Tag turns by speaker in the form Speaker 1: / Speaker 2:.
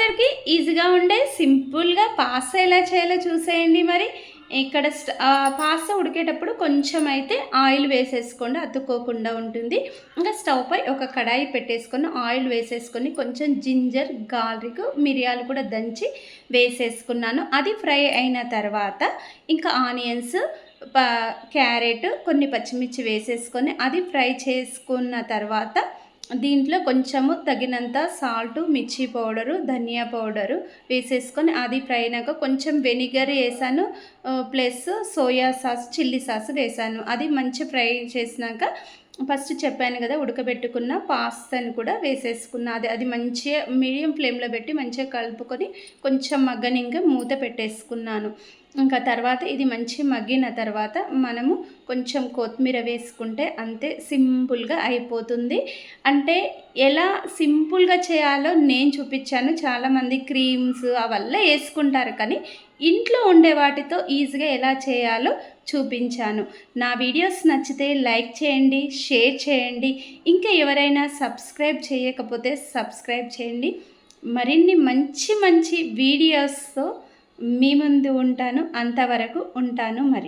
Speaker 1: అందరికీ ఈజీగా ఉండే సింపుల్గా పాస్తా ఎలా చేయాలో చూసేయండి. మరి ఇక్కడ పాస్తా ఉడికేటప్పుడు కొంచెం అయితే ఆయిల్ వేసేసుకోండి, అతుక్కోకుండా ఉంటుంది. ఇంకా స్టవ్ పై ఒక కడాయి పెట్టేసుకొని ఆయిల్ వేసేసుకొని కొంచెం జింజర్, గార్లిక్, మిరియాలు కూడా దంచి వేసేసుకున్నాను. అది ఫ్రై అయిన తర్వాత ఇంకా ఆనియన్స్, క్యారెట్, కొన్ని పచ్చిమిర్చి వేసేసుకొని అది ఫ్రై చేసుకున్న తర్వాత దీంట్లో కొంచెము తగినంత సాల్టు, మిర్చి పౌడరు, ధనియా పౌడరు వేసేసుకొని అది ఫ్రై అయినాక కొంచెం వెనిగర్ వేసాను, plus soya sauce, chilli sauce వేసాను. అది మంచి ఫ్రై చేసినాక ఫస్ట్ చెప్పాను కదా ఉడకబెట్టుకున్న పాస్తాను కూడా వేసేసుకున్న. అది మంచిగా మీడియం ఫ్లేమ్లో పెట్టి మంచిగా కలుపుకొని కొంచెం మగ్గనింకా మూత పెట్టేసుకున్నాను. ఇంకా తర్వాత ఇది మంచి మగ్గిన తర్వాత మనము కొంచెం కొత్తిమీర వేసుకుంటే అంతే, సింపుల్గా అయిపోతుంది. అంటే ఎలా సింపుల్గా చేయాలో నేను చూపించాను. చాలామంది క్రీమ్స్ అవల్ల వేసుకుంటారు, కానీ ఇంట్లో ఉండే వాటితో ఈజీగా ఎలా చేయాలో చూపించాను. నా వీడియోస్ నచ్చితే లైక్ చేయండి, షేర్ చేయండి. ఇంకా ఎవరైనా సబ్స్క్రైబ్ చేయకపోతే సబ్స్క్రైబ్ చేయండి. మరిన్ని మంచి మంచి వీడియోస్తో మీ ముందు ఉంటాను. అంతవరకు ఉంటాను మరి.